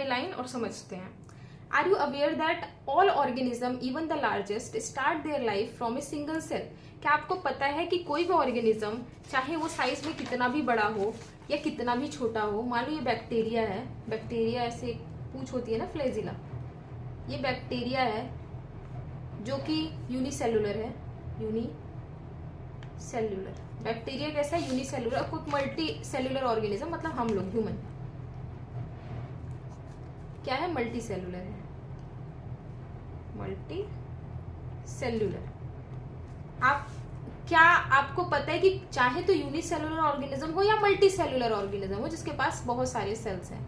Line और समझते हैं। Are you aware that all organism even the largest start their life from a single cell? क्या आपको पता है कि कोई भी ऑर्गेनिज्म चाहे वो साइज में कितना भी बड़ा हो या कितना भी छोटा हो, मान लो ये बैक्टीरिया है, बैक्टीरिया ऐसे पूंछ होती है ना फ्लैजिला, ये बैक्टीरिया है जो कि यूनिसेलुलर है, यूनिसेलुलर बैक्टीरिया कैसा है, यूनिसेलुलर। कोई मल्टी सेलुलर ऑर्गेनिज्म मतलब हम लोग ह्यूमन क्या है, मल्टी सेलुलर है, मल्टी सेलुलर। क्या आपको पता है कि चाहे तो यूनिसेलुलर ऑर्गेनिज्म हो या मल्टी सेलुलर ऑर्गेनिज्म हो जिसके पास बहुत सारे सेल्स हैं,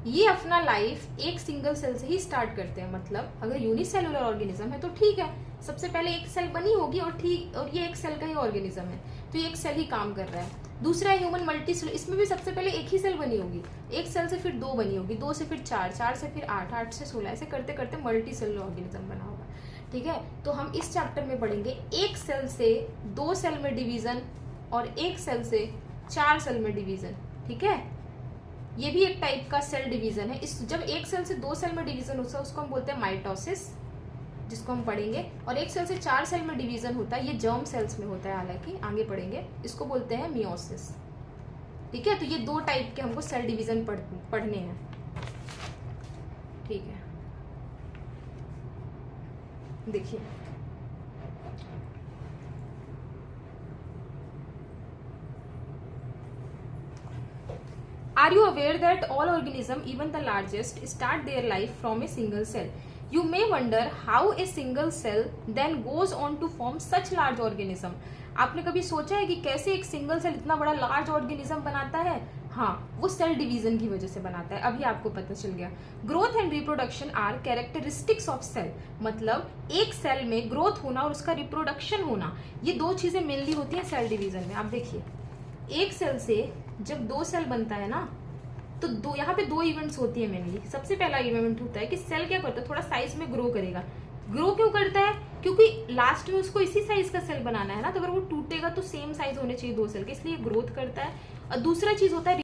ये अपना लाइफ एक सिंगल सेल से ही स्टार्ट करते हैं। मतलब अगर यूनिसेलुलर ऑर्गेनिज्म है तो ठीक है, सबसे पहले एक सेल बनी होगी और ये एक सेल का ही ऑर्गेनिज्म है तो ये एक सेल ही काम कर रहा है। दूसरा है ह्यूमन मल्टी सेलुलर, इसमें भी सबसे पहले एक ही सेल बनी होगी, एक सेल से फिर 2 बनी होगी, 2 से फिर 4, 4 से फिर 8, 8 से 16, ऐसे करते करते मल्टी सेलुलर ऑर्गेनिज्म बना होगा। ठीक है, तो हम इस चैप्टर में पढ़ेंगे एक सेल से 2 सेल में डिवीजन और एक सेल से 4 सेल में डिवीजन। ठीक है, ये भी एक टाइप का सेल डिवीजन है। इस जब एक सेल से 2 सेल में डिवीजन होता है उसको हम बोलते हैं माइटोसिस, जिसको हम पढ़ेंगे, और एक सेल से 4 सेल में डिवीजन होता है, ये जर्म सेल्स में होता है, हालांकि आगे पढ़ेंगे, इसको बोलते हैं मियोसिस। ठीक है, तो ये 2 टाइप के हमको सेल डिवीजन पढ़ने हैं। ठीक है, देखिए Are you aware that all organisms, even the largest, start their life from a single cell? You may wonder how a single cell then goes on to form such large organism. आपने कभी सोचा है कि कैसे एक single cell इतना बड़ा large organism बनाता है? हाँ, वो सेल डिवीजन की वजह से बनाता है। अभी आपको पता चल गया। Growth and reproduction are characteristics of cell, मतलब एक सेल में ग्रोथ होना और उसका रिप्रोडक्शन होना, ये 2 चीजें मेनली होती है सेल डिवीजन में। आप देखिए, एक सेल से जब 2 सेल बनता है ना, तो यहाँ पे 2 इवेंट्स होती है मेनली। सबसे पहला इवेंट होता है कि सेल क्या करता है, थोड़ा साइज में ग्रो करेगा। ग्रो क्यों करता है? क्योंकि लास्ट में उसको इसी साइज का सेल बनाना है ना, तो अगर वो टूटेगा तो सेम साइज होने चाहिए 2 सेल के, इसलिए ग्रोथ करता है। और दूसरा चीज होता है